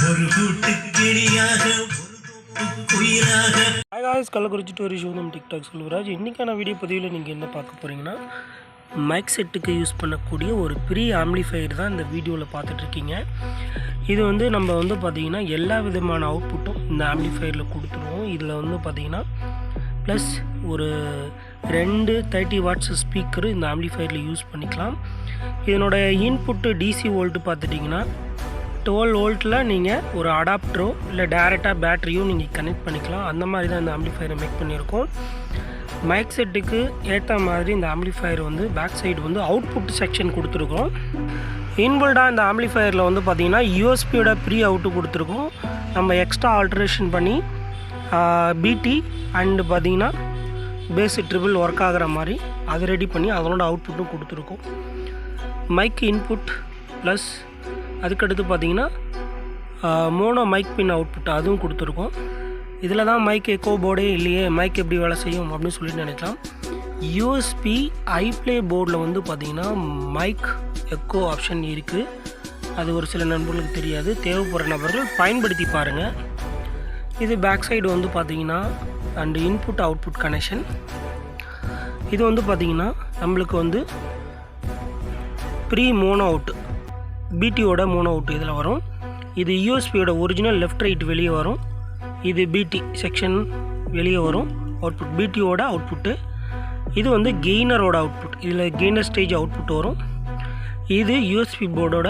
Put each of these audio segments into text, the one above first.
Hi guys, Kallakurichi tourist நம்ம TikTok Selvaraj. இன்றைக்கான video பதிவில் நீங்கள் என்ன பார்க்க போகிறீங்கன்னா, மைக் செட்டுக்கு யூஸ் பண்ணக்கூடிய ஒரு பெரிய ஆம்பிளிஃபையர் தான் இந்த வீடியோவில் பார்த்துட்ருக்கீங்க. இது நம்ம பார்த்திங்கன்னா எல்லா விதமான அவுட்புட்டும் இந்த ஆம்பிளிஃபையரில் கொடுத்துருவோம். இதில் பார்த்திங்கன்னா ப்ளஸ் ஒரு 2 30 வாட்ஸ் ஸ்பீக்கரு இந்த ஆம்பிளிஃபையரில் யூஸ் பண்ணிக்கலாம். இதனோட இன்புட்டு டிசி வோல்ட்டு பார்த்துட்டிங்கன்னா 12 வோல்ட்டில் நீங்கள் ஒரு அடாப்டரோ இல்லை டைரெக்டாக பேட்டரியோ நீங்கள் கனெக்ட் பண்ணிக்கலாம். அந்த மாதிரி தான் இந்த ஆம்பிளிஃபையரை மேக் பண்ணியிருக்கோம். மைக் செட்டுக்கு ஏற்ற மாதிரி இந்த amplifier back side output section கொடுத்துருக்கோம். இன்பில்டாக இந்த ஆம்பிளிஃபையரில் பார்த்திங்கன்னா யூஎஸ்பியோட ப்ரீ அவுட்டு கொடுத்துருக்கோம். நம்ம எக்ஸ்ட்ரா ஆல்ட்ரேஷன் பண்ணி பிடி அண்டு பார்த்திங்கன்னா பேஸ் ட்ரிபிள் ஒர்க் ஆகிற மாதிரி அதை ரெடி பண்ணி அதனோட அவுட்புட்டும் கொடுத்துருக்கோம். மைக் இன்புட் ப்ளஸ் அதுக்கடுத்து பார்த்திங்கன்னா மோனோ மைக் பின் அவுட்புட் அதுவும் கொடுத்துருக்கோம். இதில் தான் மைக் எக்கோ போர்டே இல்லையே, மைக் எப்படி வேலை செய்யும் அப்படின்னு சொல்லிட்டு நினைக்கலாம். யூஎஸ்பி ஐப்ளே போர்டில் பார்த்திங்கன்னா மைக் எக்கோ ஆப்ஷன் இருக்குது. அது ஒரு சில நண்பர்களுக்கு தெரியாது. தேவைப்படுற நபர்கள் பயன்படுத்தி பாருங்கள். இது பேக் சைடு பார்த்திங்கன்னா அண்டு இன்புட் அவுட்புட் கனெக்ஷன். இது பார்த்திங்கன்னா நம்மளுக்கு ப்ரீ மோனோ அவுட்டு பிடியோட மோனோ அவுட் இதில் வரும். இது யூஎஸ்பியோட ஒரிஜினல் லெஃப்ட் ரைட் வெளியே வரும். இது பிடி செக்ஷன் வெளியே வரும் அவுட்புட் பிடியோட அவுட்புட்டு. இது கெய்னரோட அவுட்புட். இதில் கெய்னர் ஸ்டேஜ் அவுட்புட் வரும். இது யூஎஸ்பி போர்டோட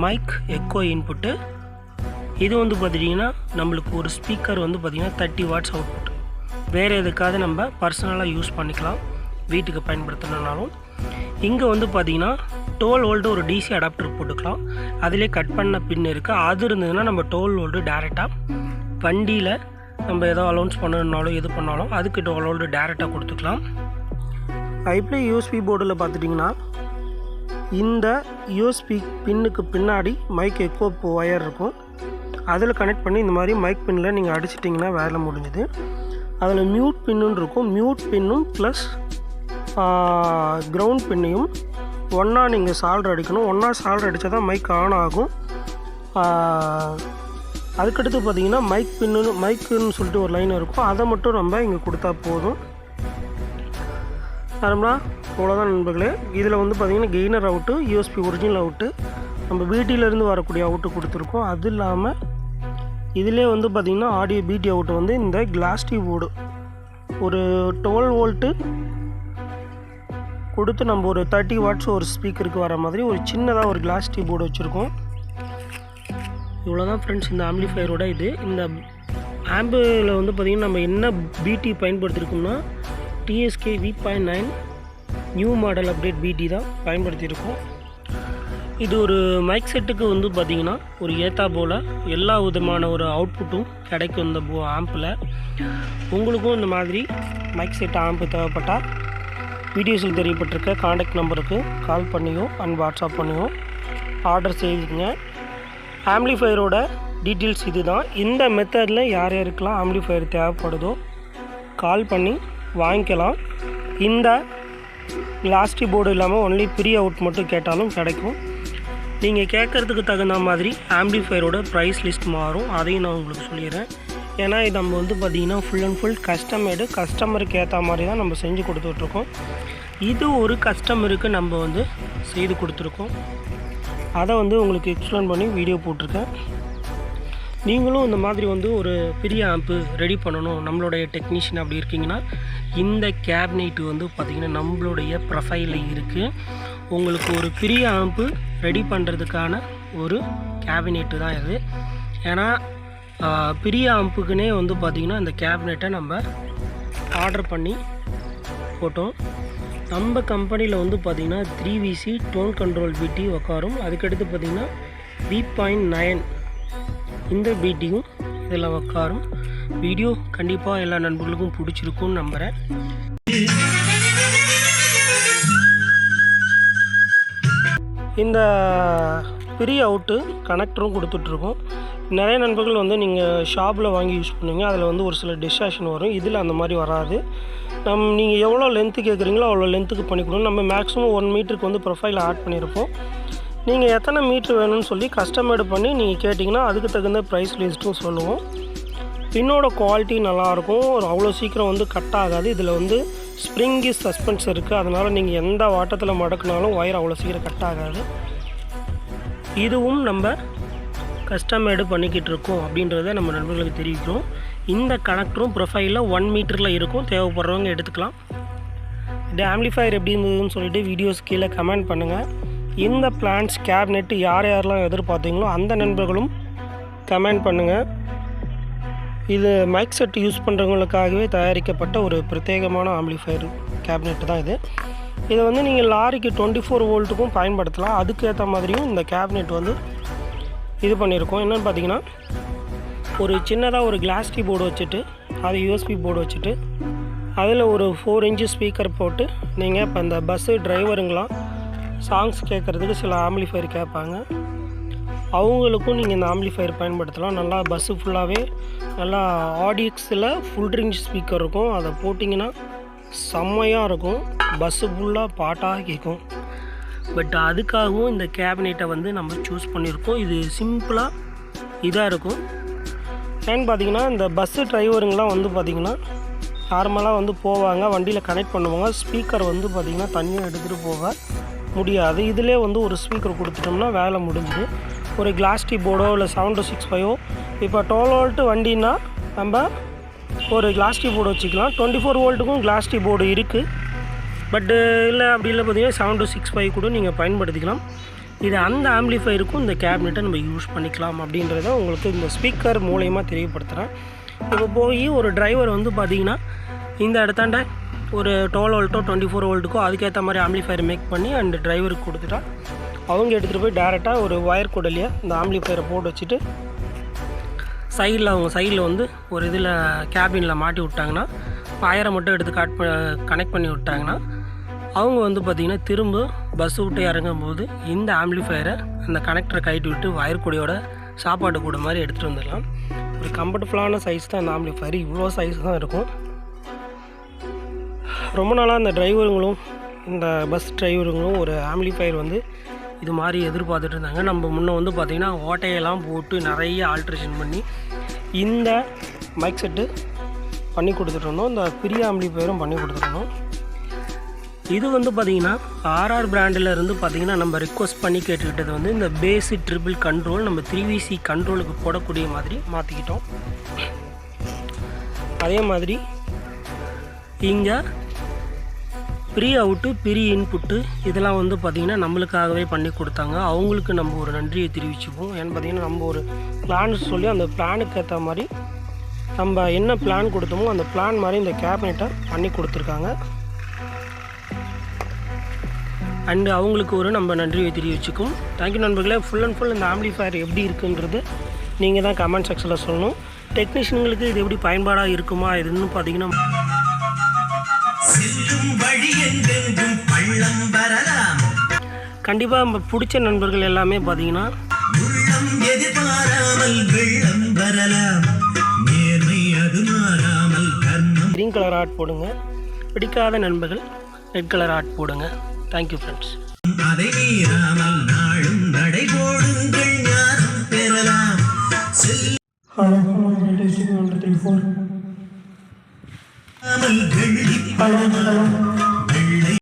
மைக் எக்கோ இன்புட்டு. இது பார்த்திங்கன்னா நம்மளுக்கு ஒரு ஸ்பீக்கர் பார்த்திங்கன்னா 30 வாட்ஸ் அவுட்புட். வேறு எதுக்காவது நம்ம பர்சனலாக யூஸ் பண்ணிக்கலாம், வீட்டுக்கு பயன்படுத்தணுன்னாலும். இங்கே பார்த்திங்கன்னா 12 வோல்ட்டு ஒரு டிசி அடாப்டர் போட்டுக்கலாம். அதிலே கட் பண்ண பின் இருக்குது. அது இருந்ததுன்னா நம்ம 12 வோல்ட்டு டேரெக்டாக வண்டியில் நம்ம எதோ அலௌன்ஸ் பண்ணணுன்னாலும் எது பண்ணாலும் அதுக்கு 12 வோல்ட்டு டேரெக்டாக கொடுத்துக்கலாம். ஐப்ளே யூஎஸ்பி போர்டில் பார்த்துட்டிங்கன்னா இந்த யூஎஸ்பி பின்னுக்கு பின்னாடி மைக் எக்கோ ஒயர் இருக்கும். அதில் கனெக்ட் பண்ணி இந்த மாதிரி மைக் பின்னில் நீங்கள் அடிச்சிட்டிங்கன்னா வேலை முடிஞ்சுது. அதில் மியூட் பின்னுன்னு இருக்கும். மியூட் பின்னும் ப்ளஸ் கிரவுண்ட் பின்னையும் ஒன்றா நீங்கள் சால்டர் அடிக்கணும். ஒன்றா சால்டர் அடித்தா தான் மைக் ஆன் ஆகும். அதுக்கடுத்து பார்த்திங்கன்னா மைக்குன்னு சொல்லிட்டு ஒரு லைன் இருக்கும். அதை மட்டும் நம்ம இங்கே கொடுத்தா போதும். நார்மலாக அவ்வளோதான் நண்பர்களே. இதில் பார்த்திங்கன்னா gainer out, USB original out, நம்ம வீட்டிலேருந்து வரக்கூடிய அவுட்டு கொடுத்துருக்கோம். அது இல்லாமல் இதிலே பார்த்திங்கன்னா ஆடியோ பிடி அவுட்டு இந்த கிளாஸ் டி போர்டு ஒரு 12 வோல்ட்டு கொடுத்து நம்ம ஒரு 30 வாட்ஸ் ஒரு ஸ்பீக்கருக்கு வர மாதிரி ஒரு சின்னதாக ஒரு கிளாஸ் டி போர்டு வச்சுருக்கோம். இவ்வளோ தான் ஃப்ரெண்ட்ஸ் இந்த ஆம்பிளிஃபையரோட இது. இந்த ஆம்பில் பார்த்திங்கன்னா நம்ம என்ன பிடி பயன்படுத்தியிருக்கோம்னா DSK V.9 new model update PD தான் பயன்படுத்தியிருக்கோம். இது ஒரு மைக் செட்டுக்கு பார்த்திங்கன்னா ஒரு ஏத்தா போல் எல்லா விதமான ஒரு அவுட்புட்டும் கிடைக்கும் இந்த ஆம்பில். உங்களுக்கும் இந்த மாதிரி மைக் செட் ஆம்பு தேவைப்பட்டால் வீடியோஸில் தெரியப்பட்டிருக்க காண்டாக்ட் நம்பருக்கு கால் பண்ணியோ அண்ட் வாட்ஸ்அப் பண்ணியோ ஆர்டர் செய்யுங்க. ஆம்பிளிஃபையரோட டீட்டெயில்ஸ் இது தான். இந்த மெத்தடில் யார் யாருக்கெல்லாம் ஆம்பிளிஃபையர் தேவைப்படுதோ கால் பண்ணி வாங்கிக்கலாம். இந்த கிளாஸ்டி போர்டு இல்லாமல் ஒன்லி ப்ரீ அவுட் மட்டும் கேட்டாலும் கிடைக்கும். நீங்கள் கேட்குறதுக்கு தகுந்த மாதிரி ஆம்பிளிஃபையரோட ப்ரைஸ் லிஸ்ட் மாறும். அதையும் நான் உங்களுக்கு சொல்லிடுறேன். ஏன்னா இது நம்ம பார்த்திங்கன்னா ஃபுல் அண்ட் ஃபுல் கஸ்டமேடு, கஸ்டமருக்கு ஏற்ற மாதிரி தான் நம்ம செஞ்சு கொடுத்துட்ருக்கோம். இது ஒரு கஸ்டமருக்கு நம்ம செய்து கொடுத்துருக்கோம். அதை உங்களுக்கு எக்ஸ்பிளைன் பண்ணி வீடியோ போட்டிருக்கேன். நீங்களும் இந்த மாதிரி ஒரு பெரிய ஆம்பு ரெடி பண்ணணும், நம்மளுடைய டெக்னீஷியன் அப்படி இருக்கீங்கன்னா இந்த கேபினெட்டு பார்த்திங்கன்னா நம்மளுடைய ப்ரொஃபைலில் இருக்குது. உங்களுக்கு ஒரு பெரிய ஆம்பு ரெடி பண்ணுறதுக்கான ஒரு கேபினெட்டு தான் இது. ஏன்னா பெரிய ஆம்புக்குனே பார்த்திங்கன்னா இந்த கேபினெட்டை நம்ம ஆர்டர் பண்ணி போட்டோம். நம்ம கம்பெனியில் பார்த்திங்கன்னா 3VC டோன் கண்ட்ரோல் பிடி உட்காரும். அதுக்கடுத்து பார்த்திங்கன்னா V.9 இந்த பிடியும் இதில் உட்காரும். வீடியோ கண்டிப்பாக எல்லா நண்பர்களுக்கும் பிடிச்சிருக்கும்னு நம்புகிறேன். இந்த பெரிய அவுட்டு கனெக்டரும் கொடுத்துட்ருக்கோம். நிறைய நண்பர்கள் நீங்கள் ஷாப்பில் வாங்கி யூஸ் பண்ணுவீங்க. அதில் ஒரு சில டிஸ்ட்ராக்ஷன் வரும். இதில் அந்த மாதிரி வராது. நீங்கள் எவ்வளோ லென்த்து கேட்குறீங்களோ அவ்வளோ லென்த்துக்கு பண்ணி கொடுங்க. நம்ம மேக்ஸிமம் 1 மீட்டருக்கு ப்ரொஃபைல் ஆட் பண்ணியிருப்போம். நீங்கள் எத்தனை மீட்ரு வேணும்னு சொல்லி கஸ்டமைடு பண்ணி நீங்கள் கேட்டிங்கன்னா அதுக்கு தகுந்த ப்ரைஸ் லிஸ்ட்டும் சொல்லுவோம். பின்னோட குவாலிட்டி நல்லாயிருக்கும், அவ்வளோ சீக்கிரம் வந்து கட் ஆகாது. இதில் வந்து ஸ்ப்ரிங்கி சஸ்பென்ஸ் இருக்குது, அதனால் நீங்கள் எந்த வாட்டத்தில் மடக்குனாலும் ஒயர் அவ்வளோ சீக்கிரம் கட் ஆகாது. இதுவும் நம்ம கஸ்டமைடு பண்ணிக்கிட்டு இருக்கோம் அப்படின்றத நம்ம நண்பர்களுக்கு தெரிவிக்கிறோம். இந்த கனெக்டரும் ப்ரொஃபைலில் 1 மீட்டரில் இருக்கும், தேவைப்படுறவங்க எடுத்துக்கலாம். இந்த ஆம்ப்ளிஃபையர் எப்படி இருந்ததுன்னு சொல்லிட்டு வீடியோஸ் கீழே கமெண்ட் பண்ணுங்கள். இந்த பிளான்ஸ் கேபினெட் யார் யாரெல்லாம் எதிர்பார்த்தீங்களோ அந்த நண்பர்களும் கமெண்ட் பண்ணுங்கள். இது மைக் செட் யூஸ் பண்ணுறவங்களுக்காகவே தயாரிக்கப்பட்ட ஒரு பிரத்யேகமான ஆம்ப்ளிஃபையர் கேபினெட் தான் இது. இதை வந்து நீங்கள் லாரிக்கு 24 வோல்ட்டுக்கும் பயன்படுத்தலாம். அதுக்கேற்ற மாதிரியும் இந்த கேபினெட் வந்து இது பண்ணியிருக்கோம். என்னென்னு பார்த்தீங்கன்னா, ஒரு சின்னதாக ஒரு கிளாஸ் டீ போர்டு வச்சுட்டு அது யூஎஸ்பி போர்டு வச்சுட்டு அதில் ஒரு 4 இன்ச்சு ஸ்பீக்கர் போட்டு நீங்கள் இப்போ இந்த பஸ்ஸு டிரைவருங்களாம் சாங்ஸ் கேட்குறதுக்கு சில ஆம்ப்ளிஃபையர் கேட்பாங்க, அவங்களுக்கும் நீங்கள் இந்த ஆம்ப்ளிஃபையர் பயன்படுத்தலாம். நல்லா பஸ்ஸு ஃபுல்லாகவே நல்லா ஆடியக்ஸில் ஃபுல் ரேஞ்ச் ஸ்பீக்கர் இருக்கும், அதை போட்டிங்கன்னா செம்மையாக இருக்கும், பஸ்ஸு ஃபுல்லாக பாட்டாக கேட்கும். பட் அதுக்காகவும் இந்த கேபினெட்டை வந்து நம்ம சூஸ் பண்ணியிருக்கோம். இது சிம்பிளாக இதாக இருக்கும். ஏன்னு பார்த்தீங்கன்னா, இந்த பஸ்ஸு டிரைவருங்களாம் வந்து பார்த்திங்கன்னா நார்மலாக வந்து போவாங்க, வண்டியில் கனெக்ட் பண்ணுவாங்க, ஸ்பீக்கர் வந்து பார்த்திங்கன்னா தனியாக எடுத்துகிட்டு போக முடியாது. இதிலே வந்து ஒரு ஸ்பீக்கர் கொடுத்துட்டோம்னா வேலை முடிஞ்சுது. ஒரு கிளாஸ் டீ போர்டோ இல்லை 7265 இப்போ 12 வோல்ட்டு வண்டின்னா நம்ம ஒரு கிளாஸ் டீ போர்டு வச்சுக்கலாம். 24 வோல்ட்டுக்கும் கிளாஸ் டீ போர்டு இருக்குது. பட்டு இல்லை அப்படி இல்லை பார்த்தீங்கன்னா 7265 கூட நீங்கள் பயன்படுத்திக்கலாம். இது அந்த ஆம்ப்ளிஃபையருக்கும் இந்த கேபினெட்டை நம்ம யூஸ் பண்ணிக்கலாம் அப்படின்றத உங்களுக்கு இந்த ஸ்பீக்கர் மூலயமா தெரியப்படுத்துகிறேன். இப்போ போய் ஒரு டிரைவர் வந்து பார்த்திங்கன்னா இந்த இடத்தாண்ட ஒரு 12 வோல்ட்டோ 24 வோல்ட்டுக்கோ அதுக்கேற்ற மாதிரி ஆம்ப்ளிஃபையர் மேக் பண்ணி அந்த டிரைவருக்கு கொடுத்துட்டா அவங்க எடுத்துகிட்டு போய் டேரெக்டாக ஒரு ஒயர் கூடலையே இந்த ஆம்ப்ளிஃபையரை போட்டு வச்சுட்டு அவங்க சைடில் வந்து ஒரு இதில் கேபினில் மாட்டி விட்டாங்கன்னா, ஒயரை மட்டும் எடுத்து கனெக்ட் பண்ணி விட்டாங்கன்னா அவங்க வந்து பார்த்திங்கன்னா திரும்ப பஸ் விட்டு இறங்கும்போது இந்த ஆம்ப்ளிஃபையரை அந்த கனெக்டரை கழட்டி விட்டு ஒயர் கூடையோட சாப்பாடு கூட மாதிரி எடுத்துகிட்டு வந்துடலாம். ஒரு கம்ஃபர்டபுளான சைஸ் தான் இந்த ஆம்ப்ளிஃபையர், இவ்வளோ சைஸ் தான் இருக்கும். ரொம்ப நாளாக இந்த டிரைவருங்களும் இந்த பஸ் டிரைவருங்களும் ஒரு ஆம்ப்ளிஃபையர் வந்து இது மாதிரி எதிர்பார்த்துட்டு இருந்தாங்க. நம்ம முன்னே வந்து பார்த்திங்கன்னா ஓட்டையெல்லாம் போட்டு நிறைய ஆல்ட்ரேஷன் பண்ணி இந்த மைக் செட்டு பண்ணி கொடுத்துட்ருந்தோம். இந்த பெரிய ஆம்ப்ளிஃபையரும் பண்ணி கொடுத்துருந்தோம். இது வந்து பார்த்திங்கன்னா ஆர்ஆர் பிராண்டில் இருந்து பார்த்திங்கன்னா நம்ம ரிக்வஸ்ட் பண்ணி கேட்டுக்கிட்டது வந்து இந்த பேஸு ட்ரிபிள் கண்ட்ரோல் நம்ம 3VC கண்ட்ரோலுக்கு போடக்கூடிய மாதிரி மாற்றிக்கிட்டோம். அதே மாதிரி இங்கே ப்ரீ அவுட்டு ப்ரீ இன்புட்டு இதெல்லாம் வந்து பார்த்திங்கன்னா நம்மளுக்காகவே பண்ணி கொடுத்தாங்க. அவங்களுக்கு நம்ம ஒரு நன்றியை தெரிவிச்சுப்போம். ஏன்னு பார்த்திங்கன்னா நம்ம ஒரு பிளான் சொல்லி அந்த பிளானுக்கு ஏற்ற மாதிரி நம்ம என்ன பிளான் கொடுத்தோமோ அந்த பிளான் மாதிரி இந்த கேபினெட்டை பண்ணி கொடுத்துருக்காங்க. அண்டு அவங்களுக்கு ஒரு நம்ம நன்றியை தெரிவிச்சுக்கும். தேங்க்யூ நண்பர்களே. ஃபுல் அண்ட் ஃபுல் இந்த ஆம்ப்ளிஃபையர் எப்படி இருக்குன்றது நீங்கள் தான் கமெண்ட் செக்ஷனில் சொல்லணும். டெக்னீஷியன்களுக்கு இது எப்படி பயன்பாடாக இருக்குமா இதுன்னு பார்த்தீங்கன்னா கண்டிப்பாக நம்ம பிடிச்ச நண்பர்கள் எல்லாமே பார்த்தீங்கன்னா க்ரீன் கலர் ஆர்ட் போடுங்க, பிடிக்காத நண்பர்கள் ரெட் கலர் ஆர்ட் போடுங்க. Thank you friends. அதை மீறாமல் நாளும் நடை போடுங்கள் ஞானம் பெறலாம். Hello.